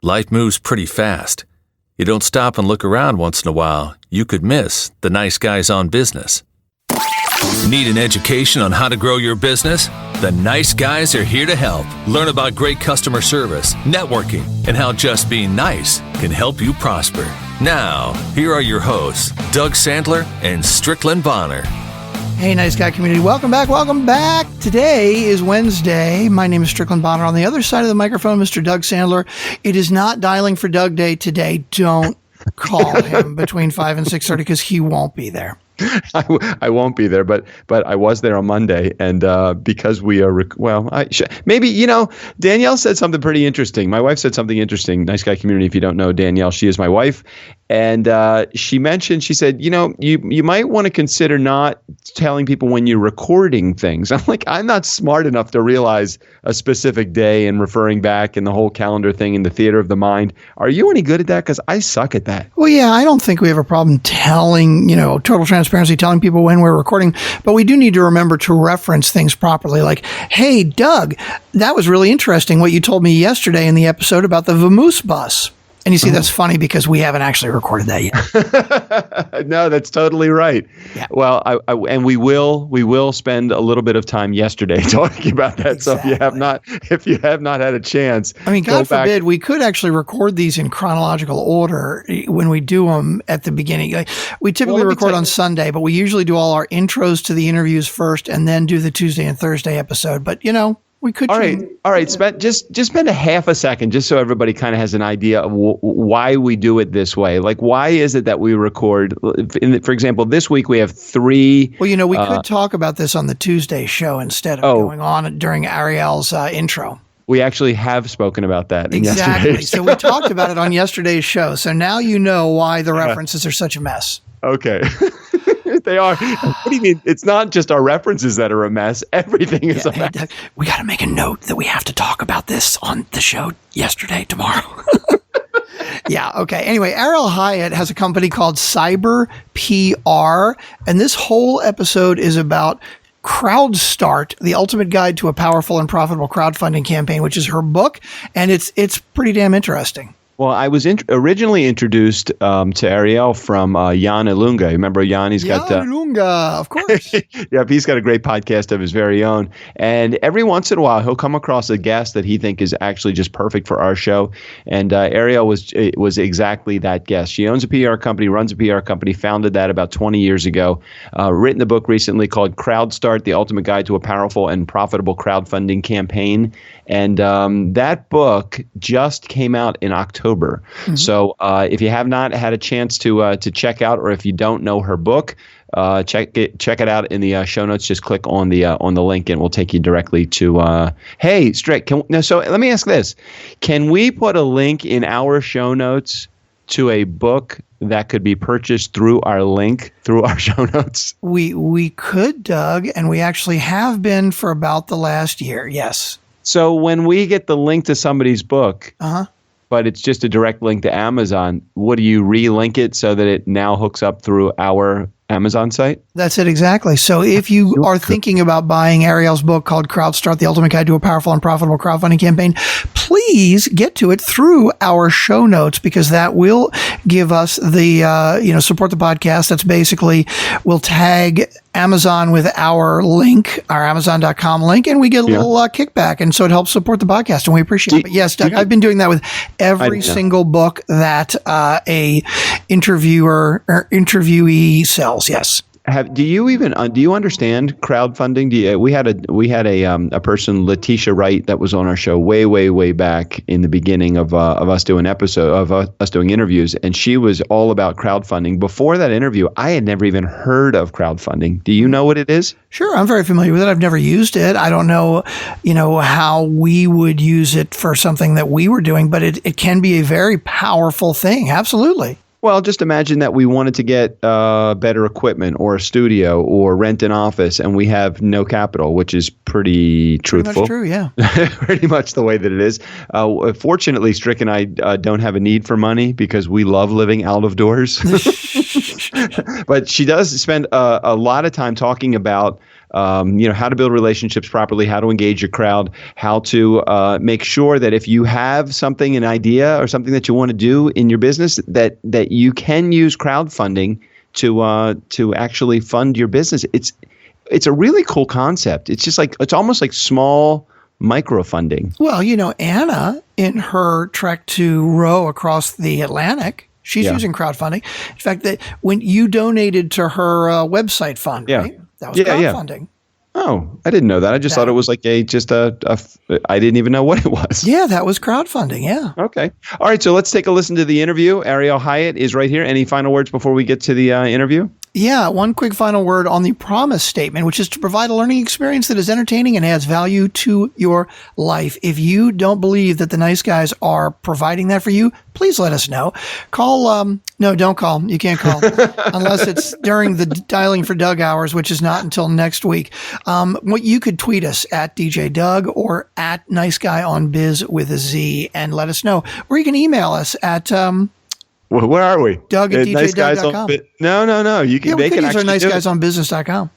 Life moves pretty fast. You don't stop and look around once in a while, you could miss the nice guys on business. Need an education on how to grow your business? The nice guys are here to help. Learn about great customer service, networking, and how just being nice can help you prosper. Now, here are your hosts, Doug Sandler and Strickland Bonner. Hey, nice guy community. Welcome back. Welcome back. Today is Wednesday. My name is Strickland Bonner. On the other side of the microphone, Mr. Doug Sandler. It is not dialing for Doug Day today. Don't call him between 5 and 6:30 because he won't be there. I won't be there, but I was there on Monday, and because we are maybe Danielle said something pretty interesting. My wife said something interesting. Nice guy community. If you don't know Danielle, she is my wife, and she said, you might want to consider not telling people when you're recording things. I'm like, I'm not smart enough to realize a specific day and referring back and the whole calendar thing in the theater of the mind. Are you any good at that? Because I suck at that. Well, yeah, I don't think we have a problem telling, total transparency, telling people when we're recording, but we do need to remember to reference things properly. Like, hey, Doug, that was really interesting what you told me yesterday in the episode about the Vamoose bus. And you see, that's funny because we haven't actually recorded that yet. No, that's totally right. Yeah. Well, and we will spend a little bit of time yesterday talking about that. Exactly. So if you have not had a chance, I mean, God forbid, we could actually record these in chronological order when we do them at the beginning. Like, we typically record on Sunday, but we usually do all our intros to the interviews first and then do the Tuesday and Thursday episode. But we could. All right. Just spend a half a second, just so everybody kind of has an idea of why we do it this way. Like, why is it that we record? For example, this week we have 3. Well, we could talk about this on the Tuesday show instead of going on during Ariel's intro. We actually have spoken about that. Exactly. So we talked about it on yesterday's show. So now you know why the references are such a mess. Okay. They are. What do you mean? It's not just our references that are a mess. Everything is a mess. Doug, we got to make a note that we have to talk about this on the show tomorrow. Yeah. Okay. Anyway, Ariel Hyatt has a company called Cyber PR, and this whole episode is about CrowdStart, the ultimate guide to a powerful and profitable crowdfunding campaign, which is her book, and it's pretty damn interesting. Well, I was originally introduced to Ariel from Jan Ilunga. Remember Jan? He's got Jan Ilunga, of course. Yeah, he's got a great podcast of his very own. And every once in a while, he'll come across a guest that he thinks is actually just perfect for our show. And Ariel was exactly that guest. She owns a PR company, runs a PR company, founded that about 20 years ago. Written a book recently called CrowdStart, the ultimate guide to a powerful and profitable crowdfunding campaign. And that book just came out in October. Mm-hmm. So if you have not had a chance to check out, or if you don't know her book, check it out in the show notes. Just click on the link, and we'll take you directly to. Hey, Strick. So let me ask this: can we put a link in our show notes to a book that could be purchased through our link through our show notes? We could, Doug, and we actually have been for about the last year. Yes. So when we get the link to somebody's book, but it's just a direct link to Amazon, what do you relink it so that it now hooks up through our Amazon site? That's it, exactly. So if you are thinking about buying Ariel's book called CrowdStart, the ultimate guide to a powerful and profitable crowdfunding campaign, please get to it through our show notes, because that will give us the, support the podcast. That's basically, we'll tag Amazon with our link, our Amazon.com link, and we get a little kickback. And so it helps support the podcast, and we appreciate it. But yes, Doug, I've been doing that with every single book that a interviewer or interviewee sells. Yes. Do you understand crowdfunding? We had a person, Letitia Wright, that was on our show way back in the beginning of us doing us doing interviews, and she was all about crowdfunding. Before that interview, I had never even heard of crowdfunding. Do you know what it is? Sure, I'm very familiar with it. I've never used it. I don't know, how we would use it for something that we were doing, but it can be a very powerful thing. Absolutely. Well, just imagine that we wanted to get better equipment or a studio or rent an office, and we have no capital, which is pretty truthful. Pretty much true, yeah. Pretty much the way that it is. Fortunately, Strick and I don't have a need for money because we love living out of doors. But she does spend a lot of time talking about how to build relationships properly, how to engage your crowd, how to make sure that if you have something, an idea or something that you want to do in your business, that you can use crowdfunding to actually fund your business. It's a really cool concept. It's just like, it's almost like small microfunding. Well, Anna, in her trek to row across the Atlantic, she's using crowdfunding. In fact, that when you donated to her website fund, right? That was crowdfunding. Oh, I didn't know that. I just thought it was like I didn't even know what it was. Yeah, that was crowdfunding. Yeah. Okay. All right. So let's take a listen to the interview. Ariel Hyatt is right here. Any final words before we get to the interview? Yeah, one quick final word on the promise statement, which is to provide a learning experience that is entertaining and adds value to your life. If you don't believe that the nice guys are providing that for you, please let us know. Call, no, don't call. You can't call unless it's during the dialing for Doug hours, which is not until next week. What you could tweet us at DJ Doug or at Nice Guy on Biz with a Z and let us know. Or you can email us at, well, where are we? Doug at djdoug.com. No. You can. Yeah, we they could can use our actually nice guys on business.com.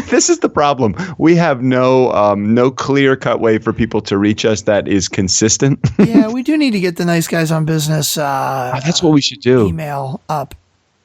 This is the problem. We have no clear cut way for people to reach us that is consistent. Yeah, we do need to get the nice guys on business. That's what we should do. Email up.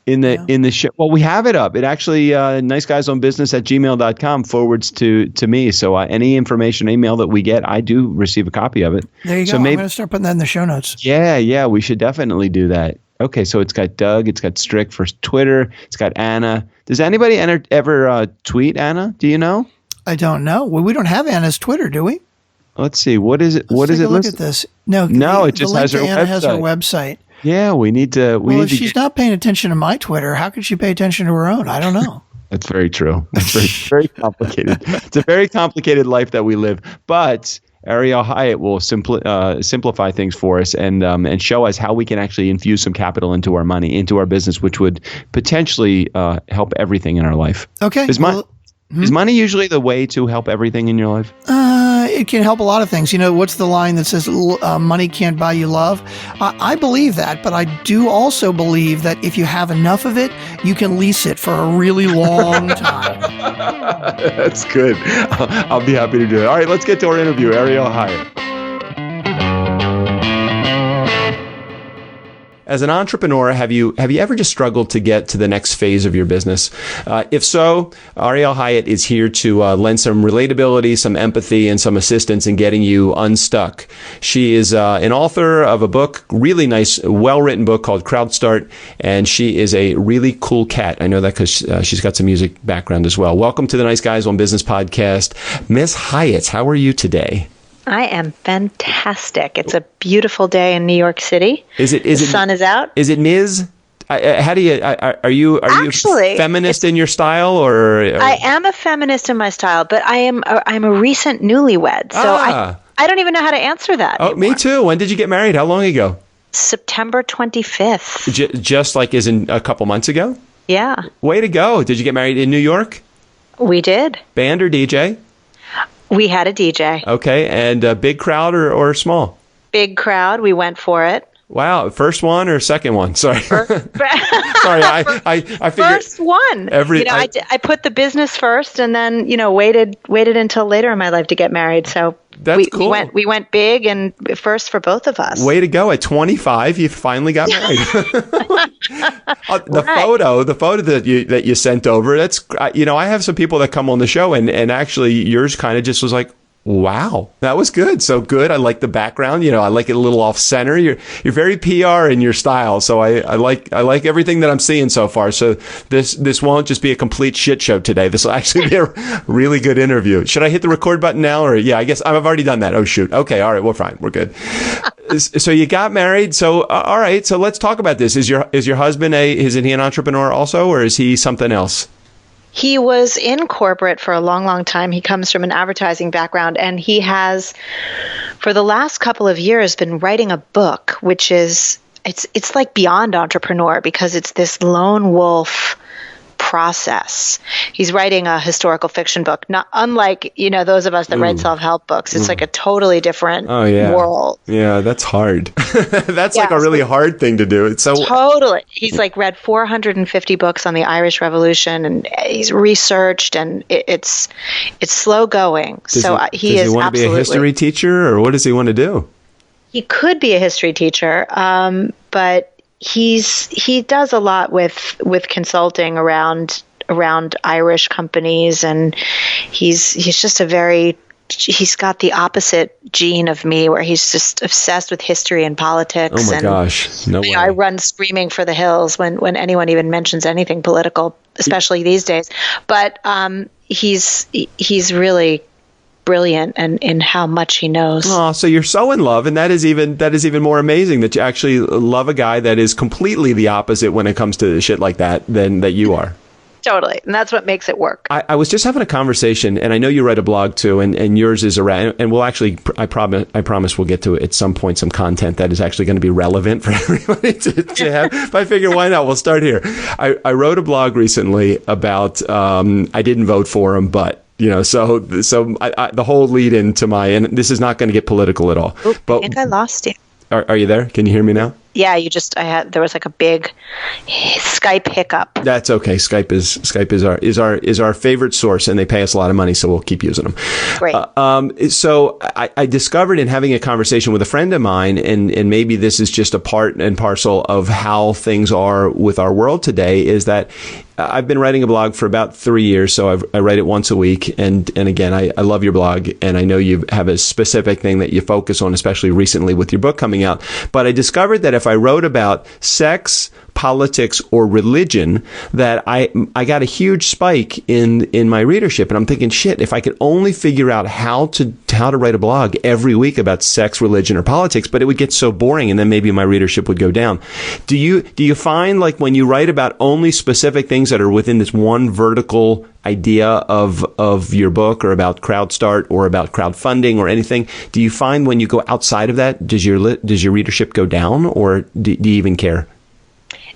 In the show. Well, we have it up. It actually, niceguysonbusiness@gmail.com forwards to me. So any information, email that we get, I do receive a copy of it. There you go. I'm going to start putting that in the show notes. Yeah. We should definitely do that. Okay, so it's got Doug, it's got Strick for Twitter, it's got Anna. Does anybody ever tweet Anna? Do you know? I don't know. Well, we don't have Anna's Twitter, do we? Let's see. What is it? Let's take a look at this. No, it just has her website. Anna has her website. Yeah, we need to. If she's not paying attention to my Twitter, how could she pay attention to her own? I don't know. That's very true. That's very, very complicated. It's a very complicated life that we live. But Ariel Hyatt will simplify things for us and show us how we can actually infuse some capital into our money, into our business, which would potentially help everything in our life. Okay. Is money usually the way to help everything in your life? It can help a lot of things. What's the line that says money can't buy you love? I believe that, but I do also believe that if you have enough of it, you can lease it for a really long time. That's good. I'll be happy to do it. All right, let's get to our interview. Ariel Hyatt. As an entrepreneur, have you ever just struggled to get to the next phase of your business? If so, Ariel Hyatt is here to lend some relatability, some empathy, and some assistance in getting you unstuck. She is an author of a book, really nice, well-written book called Crowdstart, and she is a really cool cat. I know that because she's got some music background as well. Welcome to the Nice Guys on Business podcast. Miss Hyatt, how are you today? I am fantastic. It's a beautiful day in New York City. The sun is out. Is it Ms.? How do you are you feminist in your style, or I am a feminist in my style, but I'm a recent newlywed, so I don't even know how to answer that. Oh, anymore. Me too. When did you get married? How long ago? September 25th. Just like as in a couple months ago? Yeah. Way to go! Did you get married in New York? We did. Band or DJ? We had a DJ. Okay, and a big crowd or small? Big crowd. We went for it. Wow, first one or second one? Sorry. Sorry, I figured first one. I put the business first, and then waited until later in my life to get married. So that's cool. We went big and first for both of us. Way to go! At 25, you finally got married. The photo that you sent over. That's I have some people that come on the show, and actually yours kind of just was like, wow, that was good. So good. I like the background. I like it a little off center. You're very PR in your style. So I like everything that I'm seeing so far. So this won't just be a complete shit show today. This will actually be a really good interview. Should I hit the record button now? Or I guess I've already done that. Oh shoot. Okay. All right. We're fine. We're good. So you got married. So, all right. So let's talk about this. Is your husband isn't he an entrepreneur also, or is he something else? He was in corporate for a long, long time. He comes from an advertising background, and he has, for the last couple of years, been writing a book, which is, it's like beyond entrepreneur, because it's this lone wolf process. He's writing a historical fiction book, not unlike, those of us that write self-help books. It's like a totally different world. Yeah, that's hard. That's like a really hard thing to do. It's so totally. He's like read 450 books on the Irish Revolution, and he's researched, and it's slow going. Does he want to be a history teacher, or what does he want to do? He could be a history teacher, but he does a lot with consulting around Irish companies, and he's just he's got the opposite gene of me, where he's just obsessed with history and politics. Oh my gosh, no way! I run screaming for the hills when anyone even mentions anything political, especially these days. But he's really brilliant in how much he knows. Oh, so you're so in love, and that is even more amazing that you actually love a guy that is completely the opposite when it comes to shit like that than that you are. Totally. And that's what makes it work. I was just having a conversation, and I know you write a blog too, and yours is around, and we'll actually, I promise we'll get to at some point some content that is actually going to be relevant for everybody to have. But I figure, why not? We'll start here. I wrote a blog recently about, I didn't vote for him, but so the whole lead into and this is not going to get political at all. Oop, but I think I lost you. Are you there? Can you hear me now? Yeah, there was like a big Skype hiccup. That's okay. Skype is our favorite source, and they pay us a lot of money, so we'll keep using them. Great. So I discovered in having a conversation with a friend of mine, and maybe this is just a part and parcel of how things are with our world today, is that I've been writing a blog for about 3 years, so I write it once a week. And again, I love your blog, and I know you have a specific thing that you focus on, especially recently with your book coming out. But I discovered that if I wrote about sex, politics, or religion, that I got a huge spike in my readership. And I'm thinking, shit, if I could only figure out how to write a blog every week about sex, religion, or politics, but it would get so boring, and then maybe my readership would go down. Do you find, like, when you write about only specific things that are within this one vertical idea of your book, or about CrowdStart, or about crowdfunding, or anything, do you find when you go outside of that, does your readership go down, or do you even care?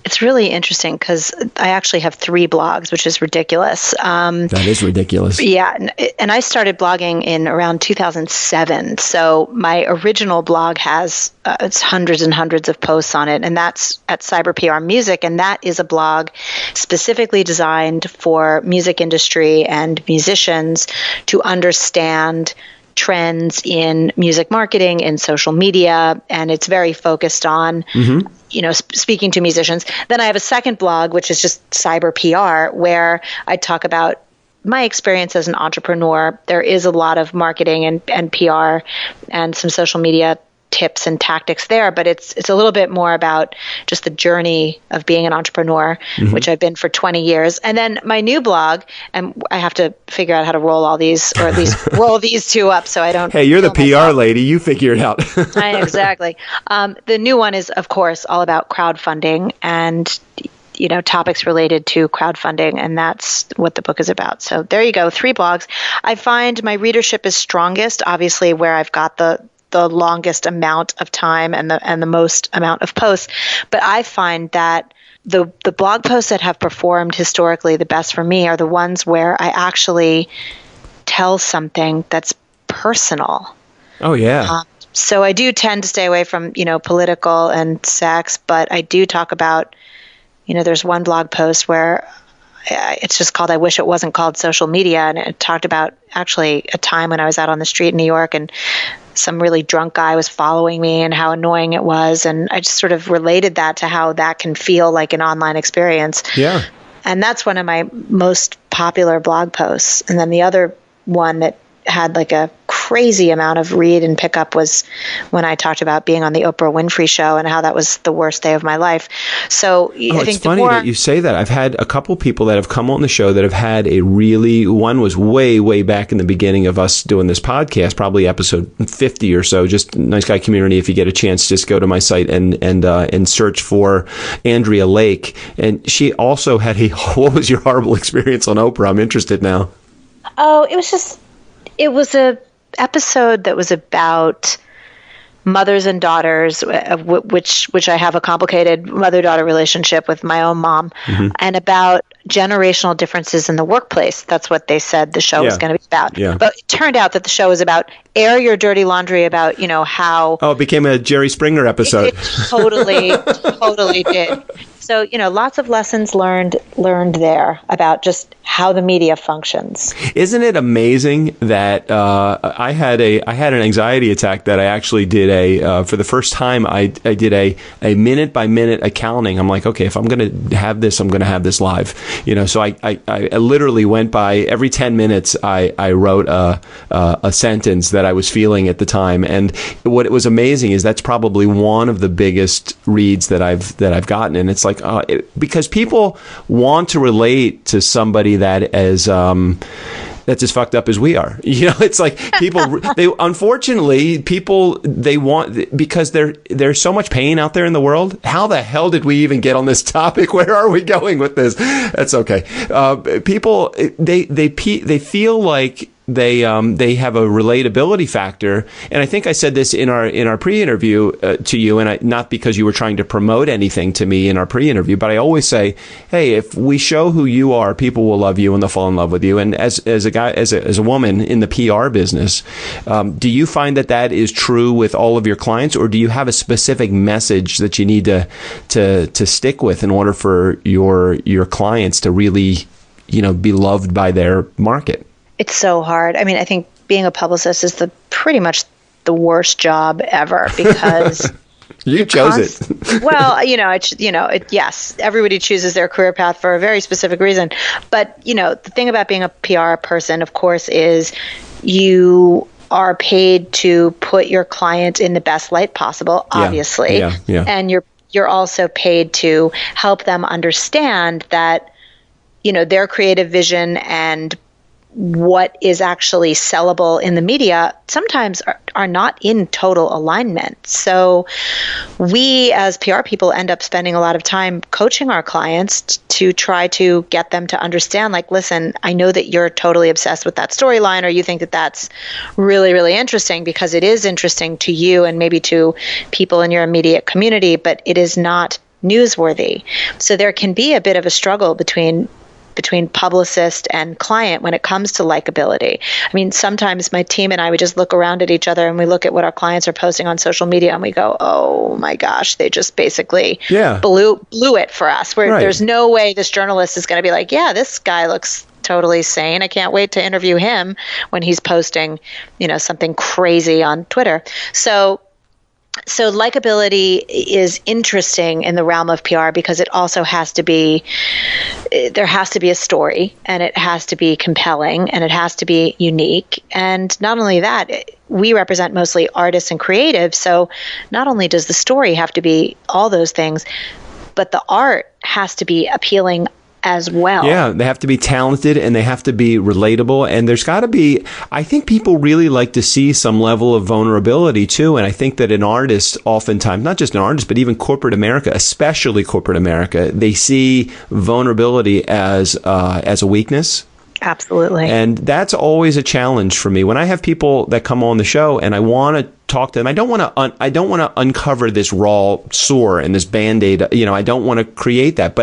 It's really interesting because I actually have 3 blogs, which is ridiculous. That is ridiculous. Yeah. And I started blogging in around 2007. So my original blog has it's hundreds and hundreds of posts on it. And that's at Cyber PR Music. And that is a blog specifically designed for music industry and musicians to understand trends in music marketing and social media, and it's very focused on, speaking to musicians. Then I have a second blog, which is just Cyber PR, where I talk about my experience as an entrepreneur. There is a lot of marketing and PR and some social media tips and tactics there, but it's a little bit more about just the journey of being an entrepreneur, which I've been for 20 years. And then my new blog, and I have to figure out how to roll all these, or at least roll these 2 up so I don't. Hey, you're the PR lady. You figure it out. Exactly. The new one is, of course, all about crowdfunding and topics related to crowdfunding, and that's what the book is about. So there you go, 3 blogs. I find my readership is strongest, obviously, where I've got the longest amount of time and the most amount of posts. But I find that the blog posts that have performed historically the best for me are the ones where I actually tell something that's personal. Oh, yeah. So I do tend to stay away from, political and sex, but I do talk about, there's one blog post where it's just called, I wish it wasn't called social media. And it talked about actually a time when I was out on the street in New York and some really drunk guy was following me and how annoying it was. And I just sort of related that to how that can feel like an online experience. Yeah. And that's one of my most popular blog posts. And then the other one that had like a crazy amount of read and pickup was when I talked about being on the Oprah Winfrey Show and how that was the worst day of my life. So I think it's funny that you say that. I've had a couple people that have come on the show that have had one was way, way back in the beginning of us doing this podcast, probably episode 50 or so, just Nice Guy Community. If you get a chance, just go to my site and search for Andrea Lake. And she also had what was your horrible experience on Oprah? I'm interested now. Oh, it was a episode that was about mothers and daughters, which I have a complicated mother-daughter relationship with my own mom, and about generational differences in the workplace. That's what they said the show was going to be about. Yeah. But it turned out that the show was about air your dirty laundry about, how... Oh, it became a Jerry Springer episode. It totally did. So, lots of lessons learned there about just how the media functions. Isn't it amazing that I had an anxiety attack that I actually did for the first time I did a minute by minute accounting. I'm like, okay, if I'm going to have this, I'm going to have this live. So I literally went by every 10 minutes. I wrote a sentence that I was feeling at the time, and what was amazing is that's probably one of the biggest reads that I've gotten, and it's like because people want to relate to somebody that that's as fucked up as we are. It's like people, they want, because there's so much pain out there in the world. How the hell did we even get on this topic? Where are we going with this? That's okay. People, they feel like they have a relatability factor, and I think I said this in our pre-interview to you, and not because you were trying to promote anything to me in our pre-interview, but I always say, hey, if we show who you are, people will love you and they'll fall in love with you. And as a guy, as a woman in the PR business, do you find that is true with all of your clients, or do you have a specific message that you need to stick with in order for your clients to really be loved by their market? It's so hard. I mean, I think being a publicist is pretty much the worst job ever because you chose it. Well, yes, everybody chooses their career path for a very specific reason. But, the thing about being a PR person, of course, is you are paid to put your client in the best light possible, obviously. Yeah. And you're also paid to help them understand that, their creative vision and what is actually sellable in the media sometimes are not in total alignment. So we as PR people end up spending a lot of time coaching our clients to try to get them to understand, like, listen, I know that you're totally obsessed with that storyline, or you think that that's really, really interesting because it is interesting to you and maybe to people in your immediate community, but it is not newsworthy. So there can be a bit of a struggle between publicist and client when it comes to likability. I mean, sometimes my team and I, we just look around at each other and we look at what our clients are posting on social media and we go, oh my gosh, they just basically blew it for us. There's no way this journalist is going to be like, yeah, this guy looks totally sane. I can't wait to interview him when he's posting, something crazy on Twitter. So likability is interesting in the realm of PR because it also there has to be a story, and it has to be compelling, and it has to be unique. And not only that, we represent mostly artists and creatives. So not only does the story have to be all those things, but the art has to be appealing as well. Yeah, they have to be talented and they have to be relatable. And there's got to be, I think people really like to see some level of vulnerability too. And I think that an artist oftentimes, not just an artist, but even corporate America, especially corporate America, they see vulnerability as a weakness. Absolutely. And that's always a challenge for me. When I have people that come on the show and I want to talk to them, I don't want to uncover this raw sore and this Band-Aid, I don't want to create that.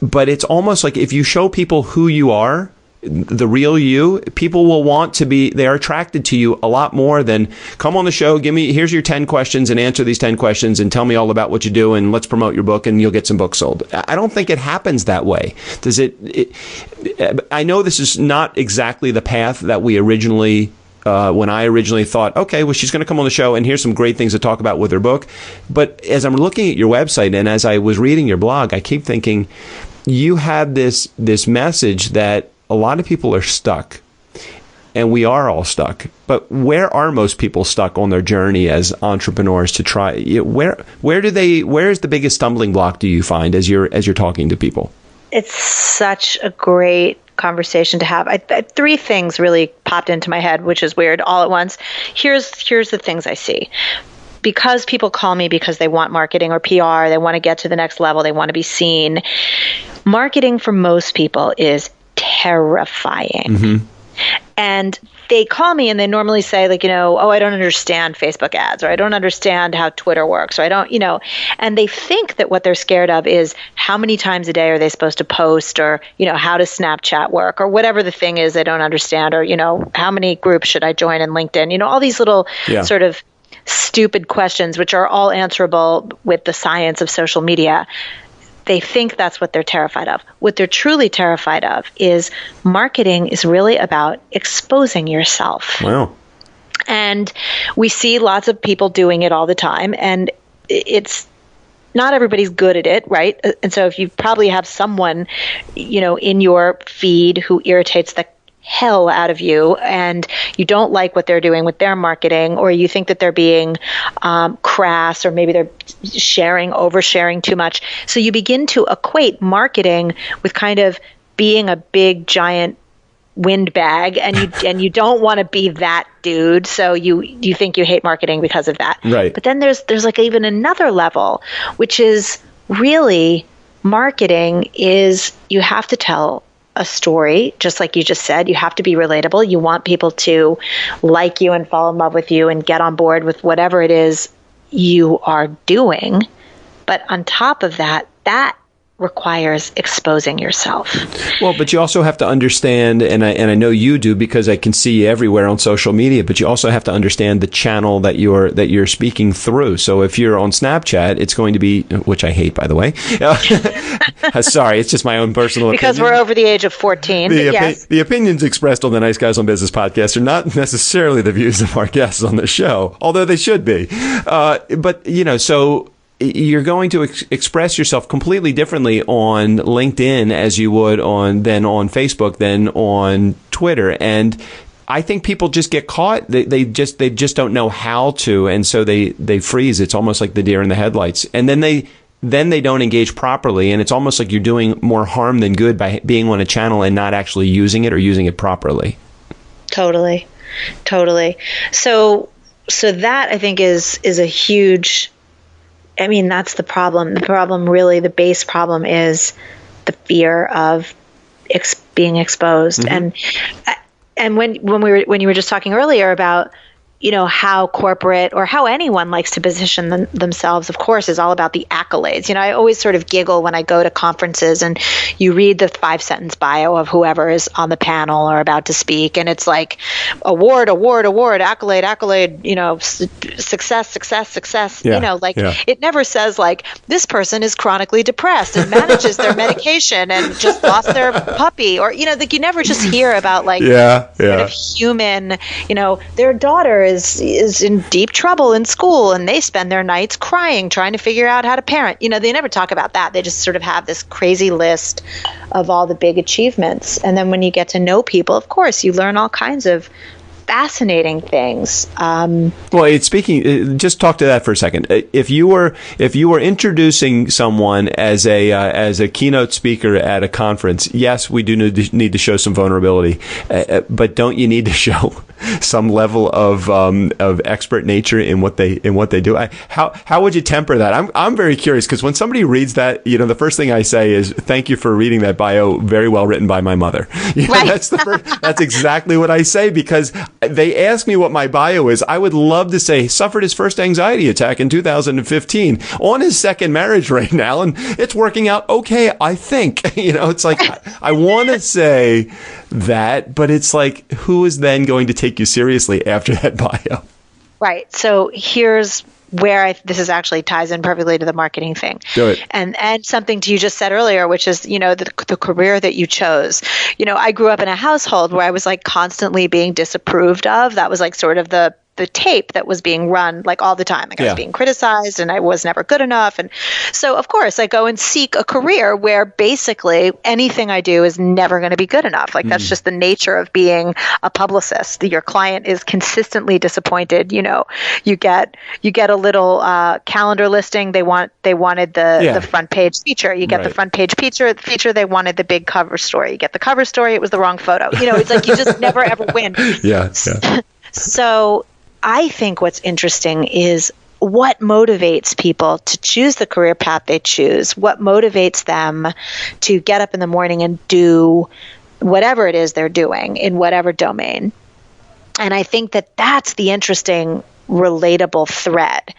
But it's almost like if you show people who you are, the real you, people will want to be, they're attracted to you a lot more than come on the show, here's your 10 questions and answer these 10 questions and tell me all about what you do and let's promote your book and you'll get some books sold. I don't think it happens that way. Does it I know this is not exactly the path that we originally when I originally thought, okay, well, she's going to come on the show and here's some great things to talk about with her book. But as I'm looking at your website and as I was reading your blog, I keep thinking you have this message that a lot of people are stuck, and we are all stuck. But where are most people stuck on their journey as entrepreneurs to try? Where is the biggest stumbling block do you find as you're talking to people? It's such a great conversation to have. Three things really popped into my head, which is weird all at once. Here's the things I see. Because people call me because they want marketing or PR, they want to get to the next level, they want to be seen. Marketing for most people is terrifying. Mm-hmm. And they call me and they normally say like, oh, I don't understand Facebook ads, or I don't understand how Twitter works, or I don't, and they think that what they're scared of is how many times a day are they supposed to post, or, how does Snapchat work, or whatever the thing is they don't understand, or, how many groups should I join in LinkedIn, all these little sort of stupid questions, which are all answerable with the science of social media. They think that's what they're terrified of. What they're truly terrified of is marketing is really about exposing yourself. Wow. And we see lots of people doing it all the time, and it's not everybody's good at it, right? And so if you probably have someone, in your feed who irritates the hell out of you, and you don't like what they're doing with their marketing, or you think that they're being crass, or maybe they're oversharing too much. So you begin to equate marketing with kind of being a big giant windbag, and you don't want to be that dude. So you think you hate marketing because of that. Right. But then there's like even another level, which is really marketing is you have to tell a story, just like you just said. You have to be relatable. You want people to like you and fall in love with you and get on board with whatever it is you are doing. But on top of that, that requires exposing yourself. Well, but you also have to understand, and I know you do because I can see you everywhere on social media, but you also have to understand the channel that you're speaking through. So if you're on Snapchat, it's going to be, which I hate, by the way. Sorry, it's just my own personal opinion. Because we're over the age of 14. Yes. The opinions expressed on the Nice Guys on Business podcast are not necessarily the views of our guests on the show, although they should be. But, so you're going to express yourself completely differently on LinkedIn as you would on Facebook, then on Twitter. And I think people just get caught. They just don't know how to. And so they freeze. It's almost like the deer in the headlights. And then they don't engage properly. And it's almost like you're doing more harm than good by being on a channel and not actually using it or using it properly. Totally. So that I think is a huge, that's the problem. The problem, really, the base problem is the fear of being exposed. Mm-hmm. And when you were just talking earlier about, how corporate or how anyone likes to position themselves, of course, is all about the accolades. I always sort of giggle when I go to conferences and you read the 5-sentence bio of whoever is on the panel or about to speak. And it's like award, accolade, success. Yeah, It never says like this person is chronically depressed and manages their medication and just lost their puppy, or, like you never just hear about like sort of human, their daughter is in deep trouble in school and they spend their nights crying trying to figure out how to parent. They never talk about that. They just sort of have this crazy list of all the big achievements. And then when you get to know people, of course, you learn all kinds of fascinating things. Just talk to that for a second. If you were introducing someone as a keynote speaker at a conference, yes, we do need to show some vulnerability, but don't you need to show some level of expert nature in what they do? How would you temper that? I'm very curious, because when somebody reads that, the first thing I say is, "Thank you for reading that bio. Very well written by my mother." Right. That's exactly what I say, because they ask me what my bio is. I would love to say suffered his first anxiety attack in 2015, on his second marriage right now, and it's working out okay, I think. It's like I want to say that, but it's like, who is then going to take you seriously after that bio? Right. So here's where this is actually ties in perfectly to the marketing thing. Do it. And something you just said earlier, which is, the career that you chose. I grew up in a household where I was like constantly being disapproved of. That was like sort of the tape that was being run like all the time. Like I was being criticized and I was never good enough. And so of course I go and seek a career where basically anything I do is never going to be good enough. Like that's just the nature of being a publicist. Your client is consistently disappointed. You get a little calendar listing. They wanted the front page feature. You get the front page feature. They wanted the big cover story. You get the cover story. It was the wrong photo. It's like you just never ever win. Yeah. So I think what's interesting is what motivates people to choose the career path they choose, what motivates them to get up in the morning and do whatever it is they're doing in whatever domain. And I think that that's the interesting, relatable thread.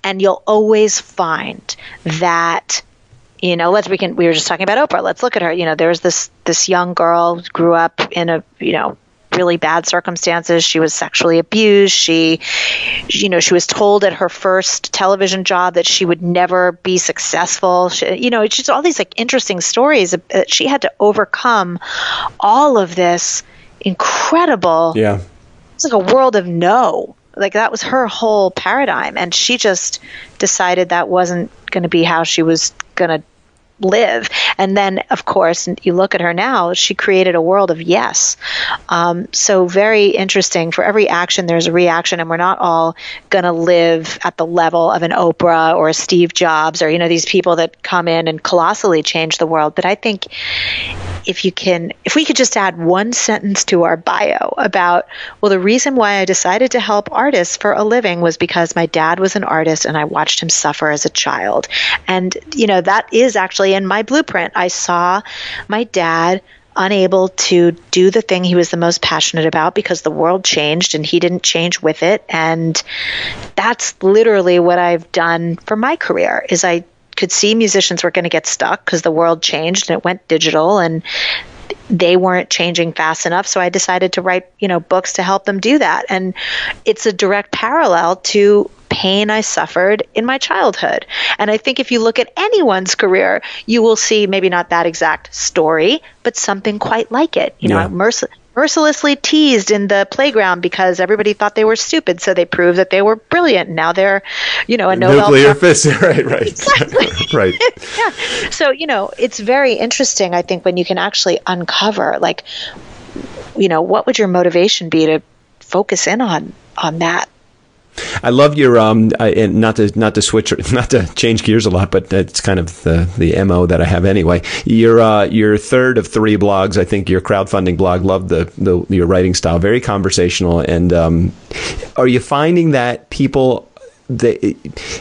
And you'll always find that, we were just talking about Oprah. Let's look at her. There's this young girl who grew up in a, really bad circumstances. She was sexually abused. She was told at her first television job that she would never be successful. It's just all these like interesting stories that she had to overcome all of this incredible. Yeah. It's like a world of no. Like that was her whole paradigm. And she just decided that wasn't going to be how she was going to live. And then, of course, you look at her now, she created a world of yes. So very interesting. For every action, there's a reaction, and we're not all going to live at the level of an Oprah or a Steve Jobs or, these people that come in and colossally change the world. But I think if we could just add one sentence to our bio about, well, the reason why I decided to help artists for a living was because my dad was an artist and I watched him suffer as a child. And, that is actually in my blueprint. I saw my dad unable to do the thing he was the most passionate about because the world changed and he didn't change with it. And that's literally what I've done for my career. Is I could see musicians were going to get stuck because the world changed and it went digital and they weren't changing fast enough. So I decided to write, books to help them do that. And it's a direct parallel to pain I suffered in my childhood. And I think if you look at anyone's career, you will see maybe not that exact story, but something quite like it. I mercilessly teased in the playground because everybody thought they were stupid. So they proved that they were brilliant. Now they're, a Nobel nuclear physics. Right. Exactly. Right. Yeah. So, it's very interesting, I think, when you can actually uncover, like, what would your motivation be to focus in on that? I love your and not to change gears a lot, but that's kind of the MO that I have anyway. Your third of 3 blogs, I think your crowdfunding blog, loved your writing style, very conversational. And are you finding that people?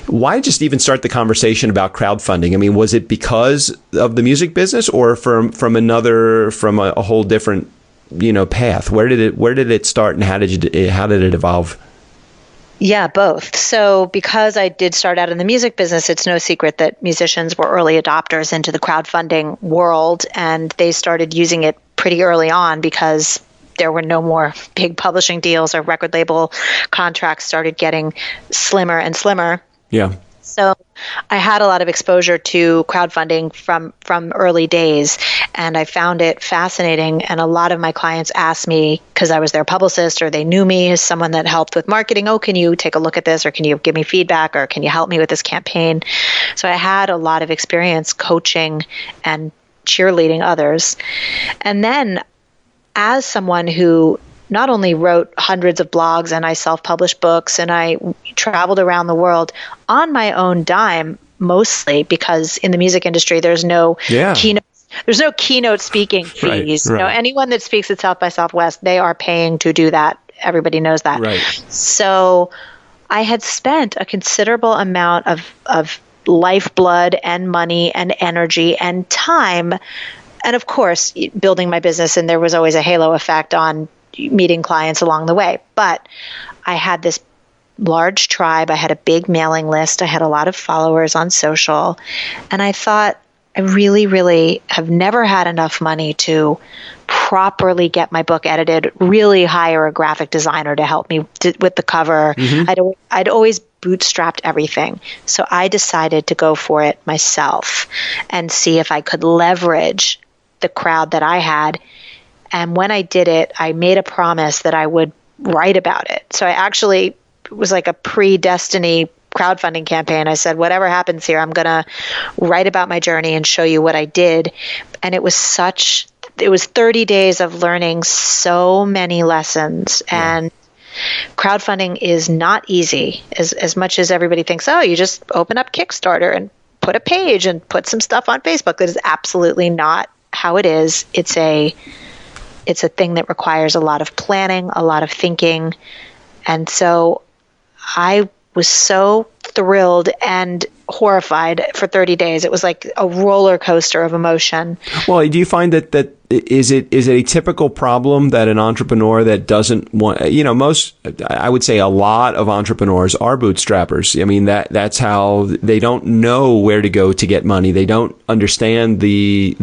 Why just even start the conversation about crowdfunding? I mean, was it because of the music business, or from a whole different path? Where did it start, and how did it evolve? Yeah, both. So because I did start out in the music business, it's no secret that musicians were early adopters into the crowdfunding world, and they started using it pretty early on because there were no more big publishing deals, or record label contracts started getting slimmer and slimmer. Yeah. So I had a lot of exposure to crowdfunding from early days, and I found it fascinating. And a lot of my clients asked me, because I was their publicist or they knew me as someone that helped with marketing, oh, can you take a look at this, or can you give me feedback, or can you help me with this campaign? So I had a lot of experience coaching and cheerleading others. And then as someone who not only wrote hundreds of blogs and I self-published books and I traveled around the world on my own dime, mostly because in the music industry, there's no keynote speaking fees. Right. Anyone that speaks at South by Southwest, they are paying to do that. Everybody knows that. Right. So I had spent a considerable amount of lifeblood and money and energy and time, and of course, building my business, and there was always a halo effect on meeting clients along the way. But I had this large tribe. I had a big mailing list. I had a lot of followers on social. And I thought, I really, really have never had enough money to properly get my book edited, really hire a graphic designer to help me with the cover. Mm-hmm. I'd always bootstrapped everything. So I decided to go for it myself and see if I could leverage the crowd that I had. And when I did it, I made a promise that I would write about it. So I actually, it was like a pre-Destiny crowdfunding campaign. I said, whatever happens here, I'm going to write about my journey and show you what I did. And it was 30 days of learning so many lessons. Yeah. And crowdfunding is not easy, as much as everybody thinks, oh, you just open up Kickstarter and put a page and put some stuff on Facebook. That is absolutely not how it is. It's a thing that requires a lot of planning, a lot of thinking. And so I was so thrilled and horrified for 30 days. It was like a roller coaster of emotion. Well, do you find that is it a typical problem that an entrepreneur that doesn't want, I would say a lot of entrepreneurs are bootstrappers. I mean, that's how they don't know where to go to get money. They don't understand the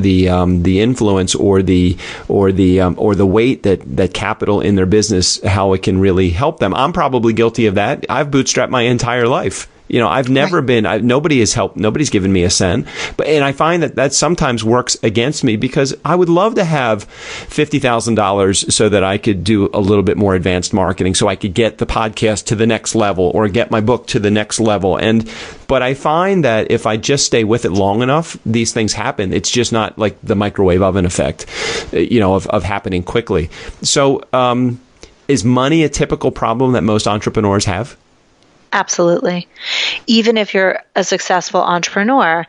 influence or the weight that capital in their business, how it can really help them. I'm probably guilty of that. I've bootstrapped my entire life. I've never been, nobody has helped, nobody's given me a cent. And I find that sometimes works against me because I would love to have $50,000 so that I could do a little bit more advanced marketing, so I could get the podcast to the next level or get my book to the next level. But I find that if I just stay with it long enough, these things happen. It's just not like the microwave oven effect, of happening quickly. So, is money a typical problem that most entrepreneurs have? Absolutely. Even if you're a successful entrepreneur,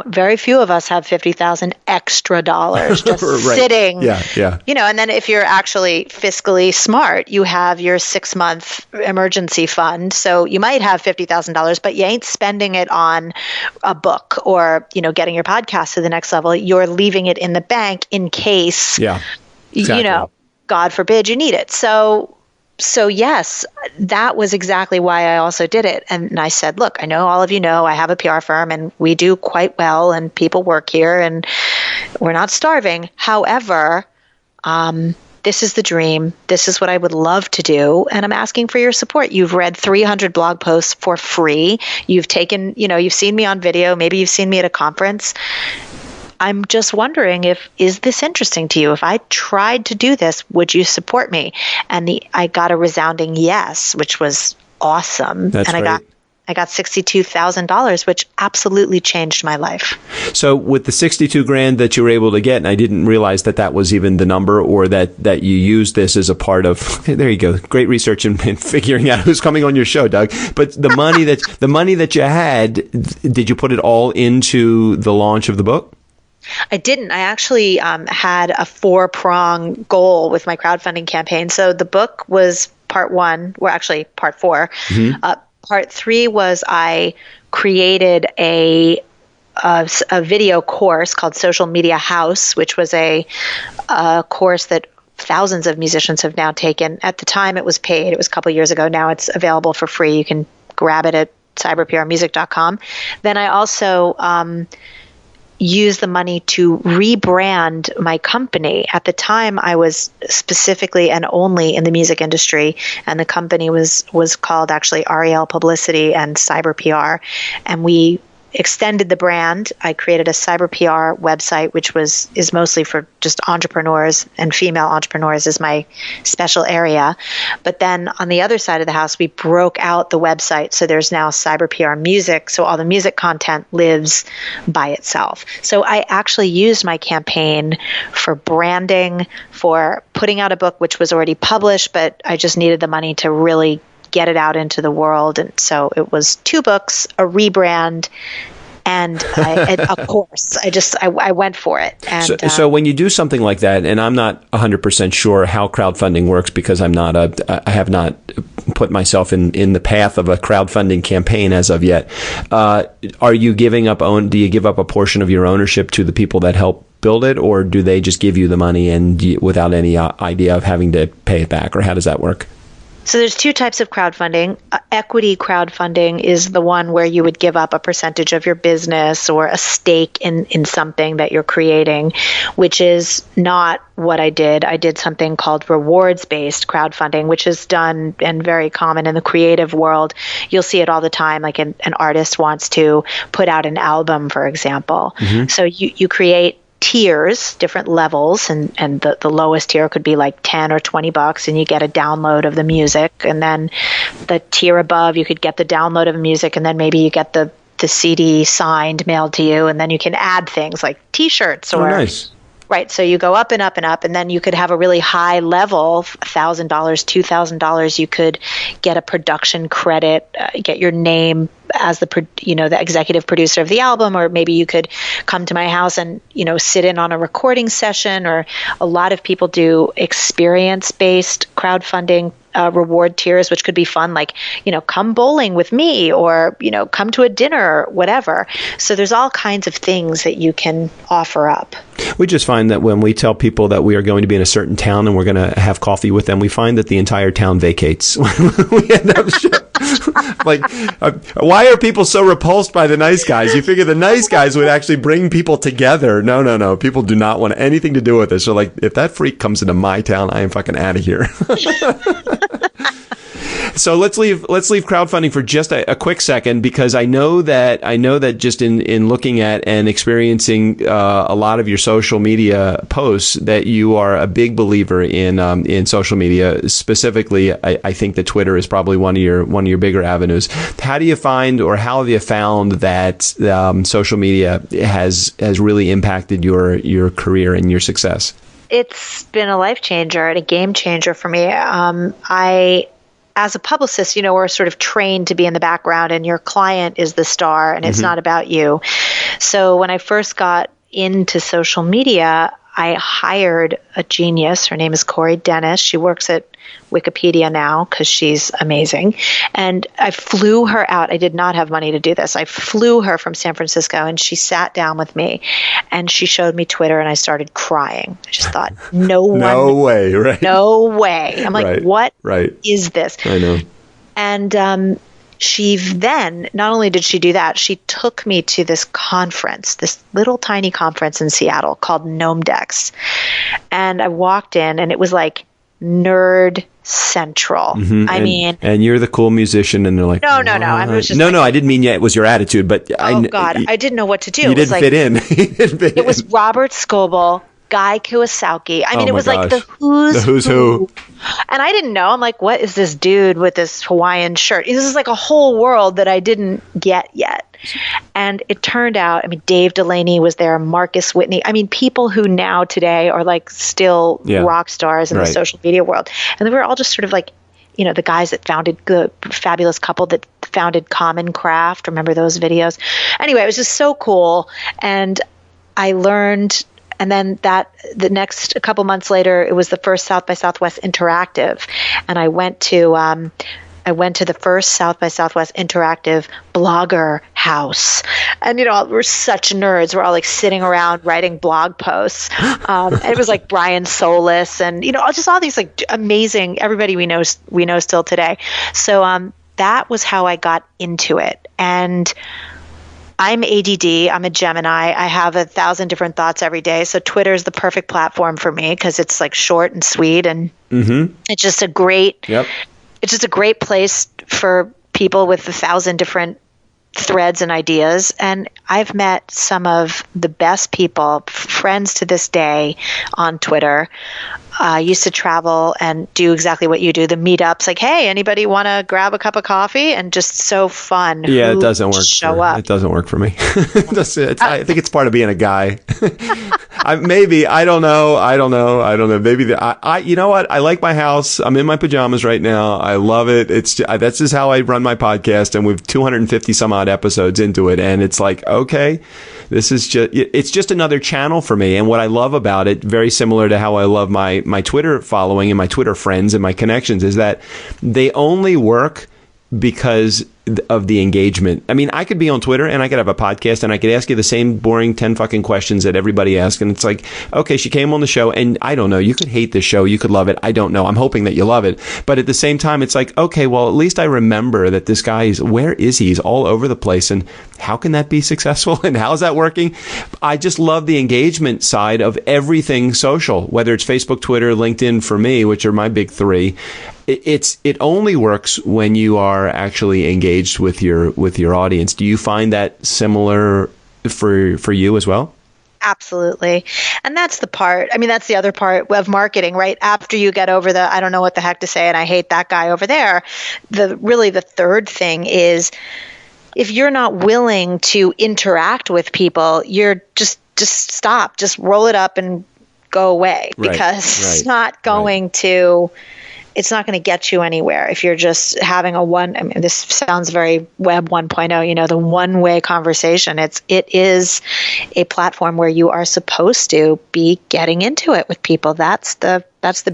very few of us have $50,000 extra dollars just right. sitting. Yeah. And then if you're actually fiscally smart, you have your 6-month emergency fund. So you might have $50,000, but you ain't spending it on a book or, getting your podcast to the next level. You're leaving it in the bank in case, exactly. God forbid you need it. So yes, that was exactly why I also did it. And I said, look, I know all of you know I have a PR firm and we do quite well and people work here and we're not starving. However, this is the dream. This is what I would love to do. And I'm asking for your support. You've read 300 blog posts for free. You've taken, you've seen me on video. Maybe you've seen me at a conference. I'm just wondering is this interesting to you? If I tried to do this, would you support me? And I got a resounding yes, which was awesome. That's and great. I got $62,000, which absolutely changed my life. So with the $62,000 that you were able to get, and I didn't realize that was even the number, or that you used this as a part of. There you go, great research and figuring out who's coming on your show, Doug. But the money that you had, did you put it all into the launch of the book? I didn't. I actually had a 4-prong goal with my crowdfunding campaign. So the book was part 1, or actually part 4. Mm-hmm. Part 3 was I created a video course called Social Media House, which was a course that thousands of musicians have now taken. At the time, it was paid. It was a couple years ago. Now it's available for free. You can grab it at cyberprmusic.com. Then I also use the money to rebrand my company. At the time, I was specifically and only in the music industry, and the company was called actually Ariel Publicity and Cyber PR, and we extended the brand. I created a cyber PR website, which is mostly for just entrepreneurs, and female entrepreneurs is my special area. But then on the other side of the house, we broke out the website. So there's now Cyber PR Music. So all the music content lives by itself. So I actually used my campaign for branding, for putting out a book, which was already published, but I just needed the money to really get it out into the world. And so it was 2 books, a rebrand, and a course. I went for it. And, so when you do something like that, and I'm not 100% sure how crowdfunding works because I have not put myself in the path of a crowdfunding campaign as of yet. Are you do you give up a portion of your ownership to the people that help build it, or do they just give you the money and without any idea of having to pay it back, or how does that work? So there's 2 types of crowdfunding. Equity crowdfunding is the one where you would give up a percentage of your business or a stake in something that you're creating, which is not what I did. I did something called rewards-based crowdfunding, which is done and very common in the creative world. You'll see it all the time, like an artist wants to put out an album, for example. Mm-hmm. So you create tiers, different levels, and the lowest tier could be like $10 or $20, and you get a download of the music. And then the tier above, you could get the download of music, and then maybe you get the CD signed, mailed to you, and then you can add things like T-shirts or nice. Right. So you go up and up and up, and then you could have a really high level, $1,000, $2,000. You could get a production credit, get your name as the executive producer of the album, or maybe you could come to my house and, sit in on a recording session. Or a lot of people do experience-based crowdfunding. reward tiers, which could be fun, like, come bowling with me, or, come to a dinner, whatever. So there's all kinds of things that you can offer up. We just find that when we tell people that we are going to be in a certain town and we're going to have coffee with them, we find that the entire town vacates. We end up why are people so repulsed by the nice guys? You figure the nice guys would actually bring people together. No. People do not want anything to do with it. So like, if that freak comes into my town, I am fucking out of here. So let's leave crowdfunding for just a quick second, because I know that just in looking at and experiencing a lot of your social media posts, that you are a big believer in social media. Specifically, I think that Twitter is probably one of your bigger avenues. How do you find, or how have you found that social media has really impacted your career and your success? It's been a life changer and a game changer for me. As a publicist, we're sort of trained to be in the background, and your client is the star, and it's not about you. So when I first got into social media, I hired a genius. Her name is Corey Dennis. She works at Wikipedia now because she's amazing. And I flew her out. I did not have money to do this. I flew her from San Francisco, and she sat down with me, and she showed me Twitter, and I started crying. I just thought, no way, right? No way. I'm like, right, what right. is this? I know. And she then, not only did she do that, she took me to this conference, this little tiny conference in Seattle called Gnomedex. And I walked in, and it was like nerd central. And you're the cool musician, and they're like, no. I was just I didn't mean it was your attitude, but I didn't know what to do. You didn't fit in. It was Robert Scoble, Guy Kawasaki. It was like the who's who. And I didn't know. I'm like, what is this dude with this Hawaiian shirt? This is like a whole world that I didn't get yet. And it turned out, Dave Delaney was there, Marcus Whitney. People who now today are like still rock stars in the social media world. And they were all just sort of like, the guys that founded the fabulous couple that founded Common Craft. Remember those videos? Anyway, it was just so cool. And I learned. And then the next a couple months later, it was the first South by Southwest Interactive, and I went to the first South by Southwest Interactive blogger house, and we're such nerds. We're all like sitting around writing blog posts. And it was like Brian Solis, and just all these like amazing everybody we know still today. So that was how I got into it, and I'm ADD. I'm a Gemini. I have 1,000 different thoughts every day. So Twitter is the perfect platform for me because it's like short and sweet, and it's just a great. It's just a great place for people with 1,000 different threads and ideas. And I've met some of the best people, friends to this day, on Twitter. I used to travel and do exactly what you do, the meetups, like, hey, anybody want to grab a cup of coffee? And just so fun. Yeah, it doesn't work. Up. It doesn't work for me. I think it's part of being a guy. Maybe, I don't know. Maybe you know what? I like my house. I'm in my pajamas right now. I love it. That's just how I run my podcast. And we've 250 some odd episodes into it. And it's like, okay, it's just another channel for me. And what I love about it, very similar to how I love my Twitter following and my Twitter friends and my connections, is that they only work because of the engagement. I could be on Twitter and I could have a podcast and I could ask you the same boring 10 fucking questions that everybody asks. And it's like, okay, she came on the show and I don't know, you could hate the show. You could love it. I don't know. I'm hoping that you love it. But at the same time, it's like, okay, well, at least I remember that this guy where is he? He's all over the place. And how can that be successful? And how is that working? I just love the engagement side of everything social, whether it's Facebook, Twitter, LinkedIn for me, which are my big three. It only works when you are actually engaged with your audience. Do you find that similar for you as well? Absolutely. And that's the part. That's the other part of marketing, right? After you get over I don't know what the heck to say and I hate that guy over there. The third thing is, if you're not willing to interact with people, you're just stop, just roll it up and go away, because it's not going to. It's not going to get you anywhere if you're just having this sounds very Web 1.0, the one-way conversation. It is a platform where you are supposed to be getting into it with people. That's the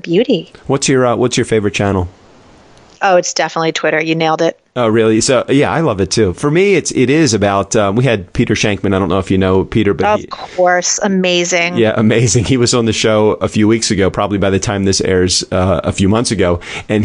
beauty. What's your favorite channel? Oh, it's definitely Twitter. You nailed it. Oh, really? So, yeah, I love it too. For me, it is about, we had Peter Shankman. I don't know if you know Peter, but of course. Amazing. Yeah, amazing. He was on the show a few weeks ago, probably by the time this airs a few months ago. And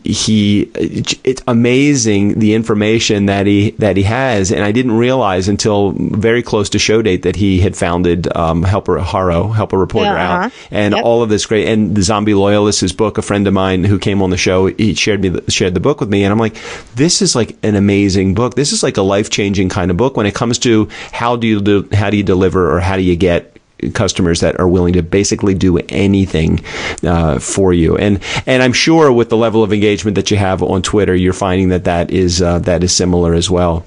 it's amazing the information that he has. And I didn't realize until very close to show date that he had founded Help a Reporter Out, and all of this great, and the Zombie Loyalist, his book. A friend of mine who came on the show, he shared the book with me, and I'm like, this is like an amazing book. This is like a life-changing kind of book when it comes to how do you deliver, or how do you get customers that are willing to basically do anything for you. And I'm sure with the level of engagement that you have on Twitter, you're finding that is similar as well.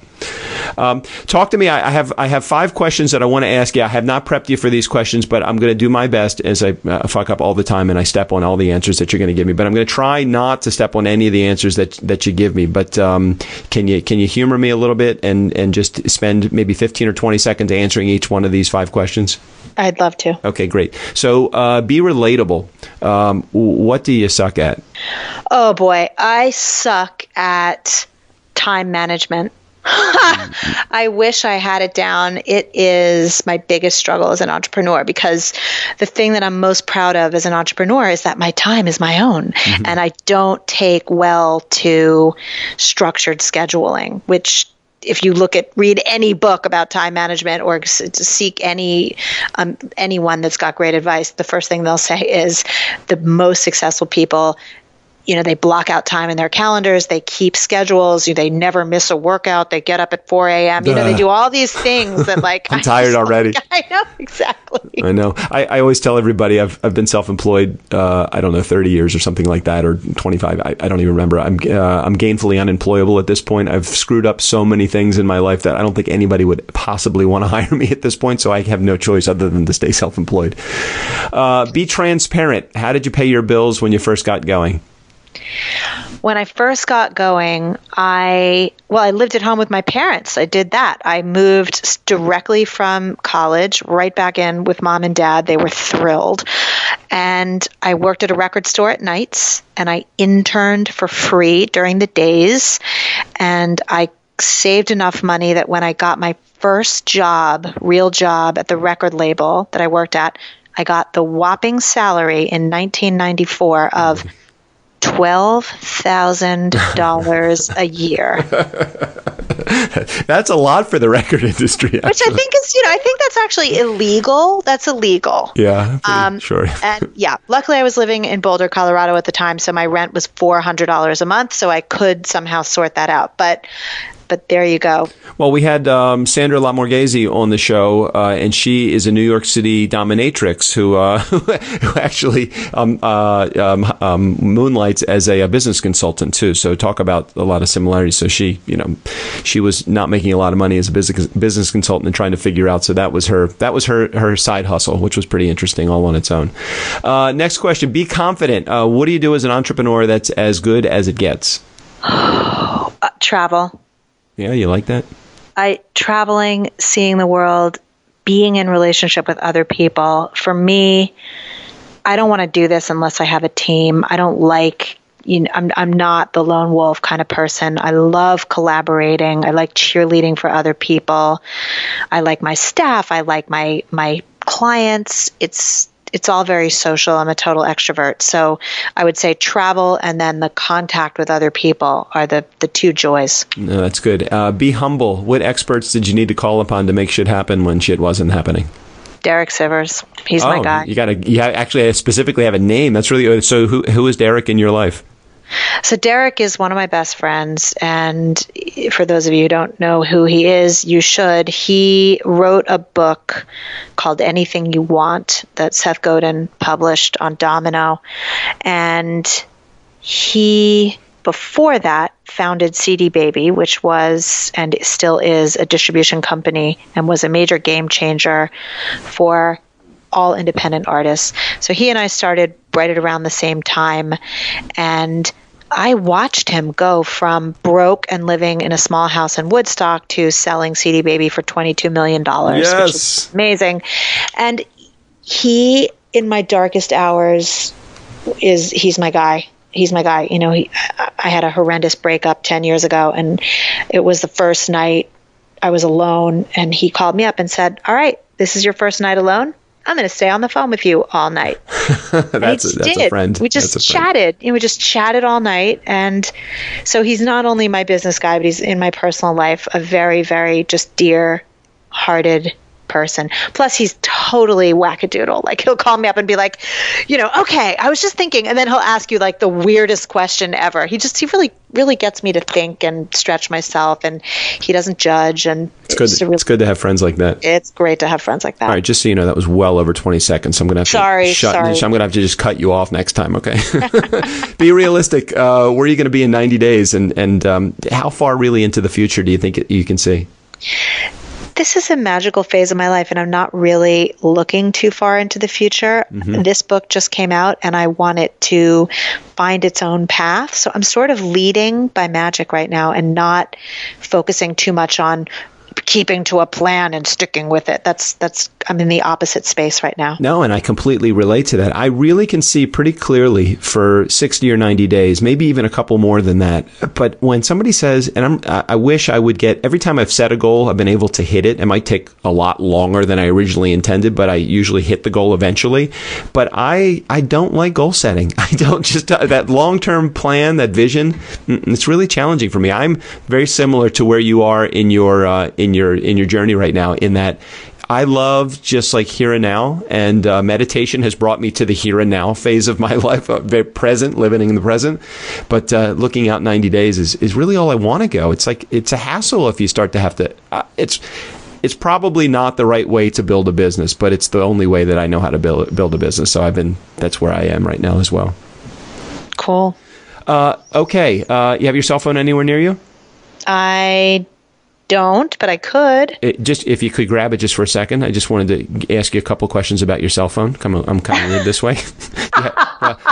Talk to me. I have 5 questions that I want to ask you. I have not prepped you for these questions, but I'm going to do my best, as I fuck up all the time and I step on all the answers that you're going to give me. But I'm going to try not to step on any of the answers that you give me. But can you humor me a little bit and just spend maybe 15 or 20 seconds answering each one of these 5 questions? I'd love to. Okay, great. So be relatable. What do you suck at? Oh, boy. I suck at time management. I wish I had it down. It is my biggest struggle as an entrepreneur, because the thing that I'm most proud of as an entrepreneur is that my time is my own. Mm-hmm. And I don't take well to structured scheduling, which if you read any book about time management or seek anyone that's got great advice, the first thing they'll say is the most successful people, they block out time in their calendars. They keep schedules. They never miss a workout. They get up at 4 a.m. They do all these things that I'm tired already. I know, exactly. I know. I always tell everybody I've been self-employed, 30 years or something like that, or 25. I don't even remember. I'm gainfully unemployable at this point. I've screwed up so many things in my life that I don't think anybody would possibly want to hire me at this point. So I have no choice other than to stay self-employed. Be transparent. How did you pay your bills when you first got going? When I first got going, I lived at home with my parents. I did that. I moved directly from college right back in with mom and dad. They were thrilled. And I worked at a record store at nights, and I interned for free during the days. And I saved enough money that when I got my first real job at the record label that I worked at, I got the whopping salary in 1994 of $12,000 a year. That's a lot for the record industry, actually. Which I think is, I think that's actually illegal. That's illegal. Yeah, sure. And yeah, luckily I was living in Boulder, Colorado at the time, so my rent was $400 a month, so I could somehow sort that out. But there you go. Well, we had Sandra Lamorghese on the show, and she is a New York City dominatrix who actually moonlights as a business consultant too. So talk about a lot of similarities. So she was not making a lot of money as a business consultant and trying to figure out. So that was her side hustle, which was pretty interesting all on its own. Next question: be confident. What do you do as an entrepreneur that's as good as it gets? Travel. Yeah, you like that? Traveling, seeing the world, being in relationship with other people. For me, I don't want to do this unless I have a team. I don't like, I'm not the lone wolf kind of person. I love collaborating. I like cheerleading for other people. I like my staff. I like my clients. It's all very social. I'm a total extrovert. So I would say travel and then the contact with other people are the two joys. No, that's good. Be humble. What experts did you need to call upon to make shit happen when shit wasn't happening? Derek Sivers. He's my guy. You actually specifically have a name. That's really, so who is Derek in your life? So Derek is one of my best friends, and for those of you who don't know who he is, you should. He wrote a book called Anything You Want that Seth Godin published on Domino, and he, before that, founded CD Baby, which was and still is a distribution company and was a major game changer for all independent artists. So he and I started right at around the same time, and I watched him go from broke and living in a small house in Woodstock to selling CD Baby for $22 million, yes, which is amazing. And he, in my darkest hours, he's my guy. he's my guy. You know, I had a horrendous breakup 10 years ago, and it was the first night I was alone, and he called me up and said, all right, this is your first night alone. I'm going to stay on the phone with you all night. That's a friend. We just chatted. We just chatted all night. And so he's not only my business guy, but he's in my personal life, a very, very just dear-hearted person. Plus, he's totally wackadoodle. Like, he'll call me up and be like, okay, I was just thinking. And then he'll ask you like the weirdest question ever. He really, really gets me to think and stretch myself, and he doesn't judge. And it's good to have friends like that. It's great to have friends like that. All right, just so you know, that was well over 20 seconds. So I'm going to have I'm going to have to just cut you off next time. Okay. Be realistic. Where are you going to be in 90 days? And how far really into the future do you think you can see? This is a magical phase of my life, and I'm not really looking too far into the future. Mm-hmm. This book just came out, and I want it to find its own path. So I'm sort of leading by magic right now and not focusing too much on keeping to a plan and sticking with it. I'm in the opposite space right now. No, and I completely relate to that. I really can see pretty clearly for 60 or 90 days, maybe even a couple more than that. But when somebody says, and I wish I would get, every time I've set a goal, I've been able to hit it. It might take a lot longer than I originally intended, but I usually hit the goal eventually. But I don't like goal setting. I don't just, that long-term plan, that vision, it's really challenging for me. I'm very similar to where you are in your journey right now, in that I love just like here and now, and meditation has brought me to the here and now phase of my life, very present, living in the present. But looking out 90 days is really all I want to go. It's like, it's a hassle if you start to have to, it's probably not the right way to build a business, but it's the only way that I know how to build a business. So that's where I am right now as well. Cool. Okay. You have your cell phone anywhere near you? I don't, but I could. Just if you could grab it just for a second. I just wanted to ask you a couple questions about your cell phone. I'm kind of weird this way.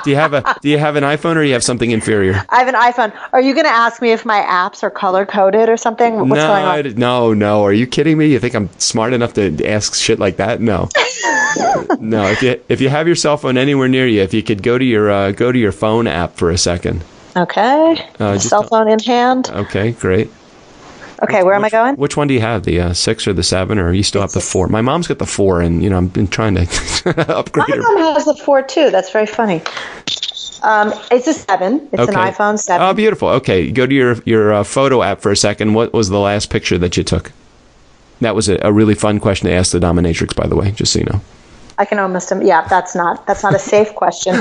Do you have an iPhone, or do you have something inferior? I have an iPhone. Are you going to ask me if my apps are color coded or something? What's going on? No. Are you kidding me? You think I'm smart enough to ask shit like that? No. No. If you have your cell phone anywhere near you, if you could go to your phone app for a second. Okay. Cell phone in hand. Okay, great. Okay, where am I going? Which one do you have? The 6 or the 7, or you still have the 4? My mom's got the 4, and I've been trying to upgrade her. My mom has the 4 too. That's very funny. It's a 7. It's an iPhone 7. Oh, beautiful. Okay, go to your photo app for a second. What was the last picture that you took? That was a really fun question to ask the dominatrix, by the way, just so you know. I can almost, that's not a safe question.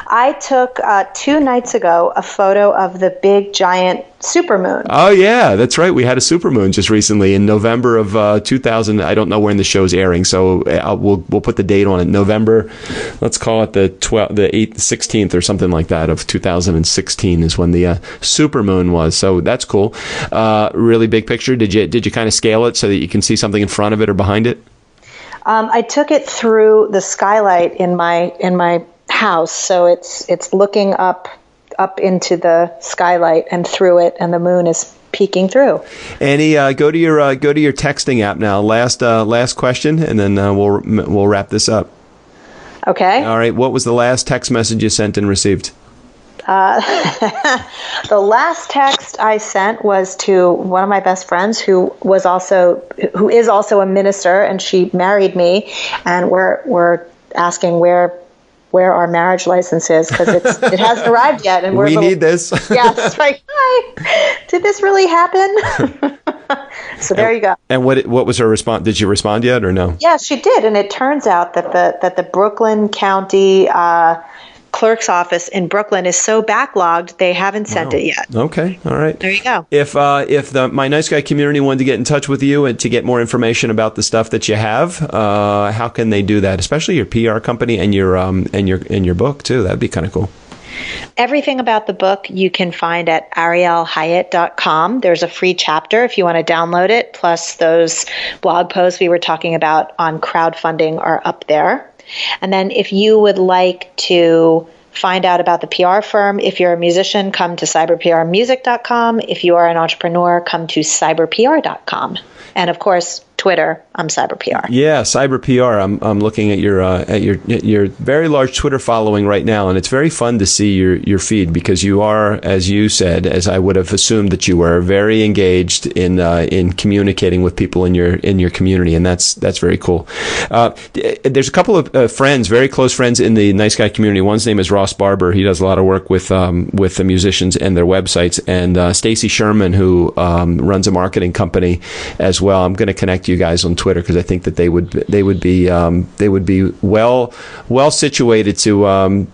I took 2 nights ago a photo of the big giant supermoon. Oh yeah, that's right. We had a supermoon just recently in November of 2000. I don't know when the show's airing, so we'll put the date on it. November, let's call it the 8th, 16th or something like that of 2016 is when the supermoon was. So that's cool. Really big picture. Did you kind of scale it so that you can see something in front of it or behind it? I took it through the skylight in my house, so it's looking up into the skylight and through it, and the moon is peeking through. Annie, go to your texting app now. Last question, and then we'll wrap this up. Okay. All right. What was the last text message you sent and received? The last text I sent was to one of my best friends who is also a minister, and she married me, and we're asking where our marriage license is, because it hasn't arrived yet, and we need this. Yes, right. Hi, did this really happen? So there you go. And what was her response? Did she respond yet or no? Yeah, she did, and it turns out that the Brooklyn County clerk's office in Brooklyn is so backlogged they haven't sent it yet. Okay, all right. There you go. If the My Nice Guy community wanted to get in touch with you and to get more information about the stuff that you have, how can they do that? Especially your PR company and your book too. That'd be kind of cool. Everything about the book you can find at arielhyatt.com. There's a free chapter if you want to download it. Plus those blog posts we were talking about on crowdfunding are up there. And then if you would like to find out about the PR firm, if you're a musician, come to cyberprmusic.com. If you are an entrepreneur, come to cyberpr.com. And of course, Twitter, I'm CyberPR. Yeah, CyberPR. I'm looking at your very large Twitter following right now, and it's very fun to see your feed because you are, as you said, as I would have assumed that you were, very engaged in communicating with people in your community, and that's very cool. There's a couple of friends, very close friends in the Nice Guy community. One's name is Ross Barber. He does a lot of work with the musicians and their websites, and Stacy Sherman, who runs a marketing company as well. I'm going to connect you guys on Twitter because I think that they would be well situated to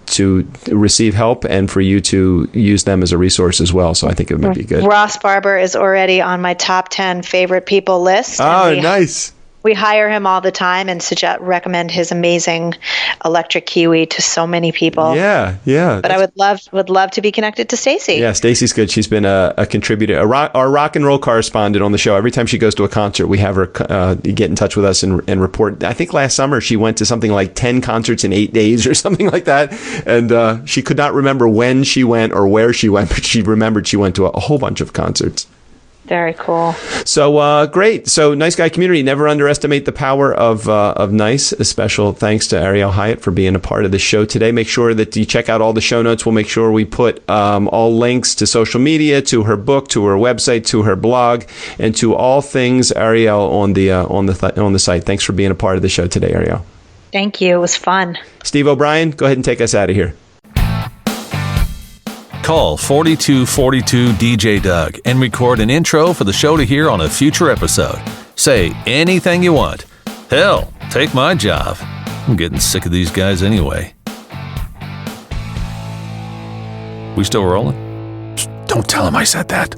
receive help and for you to use them as a resource as well. So I think it might be good. Ross Barber is already on my top 10 favorite people list. Oh, nice. We hire him all the time and recommend his amazing electric Kiwi to so many people. Yeah. But I would love to be connected to Stacy. Yeah, Stacy's good. She's been a contributor, our rock and roll correspondent on the show. Every time she goes to a concert, we have her get in touch with us and report. I think last summer she went to something like 10 concerts in 8 days or something like that. And she could not remember when she went or where she went, but she remembered she went to a whole bunch of concerts. Very cool. So great. So Nice Guy community, never underestimate the power of nice. A special thanks to Ariel Hyatt for being a part of the show today. Make sure that you check out all the show notes. We'll make sure we put all links to social media, to her book, to her website, to her blog, and to all things Ariel on the site. Thanks for being a part of the show today, Ariel. Thank you. It was fun. Steve O'Brien, go ahead and take us out of here. Call 4242 DJ Doug and record an intro for the show to hear on a future episode. Say anything you want. Hell, take my job. I'm getting sick of these guys anyway. We still rolling? Don't tell him I said that.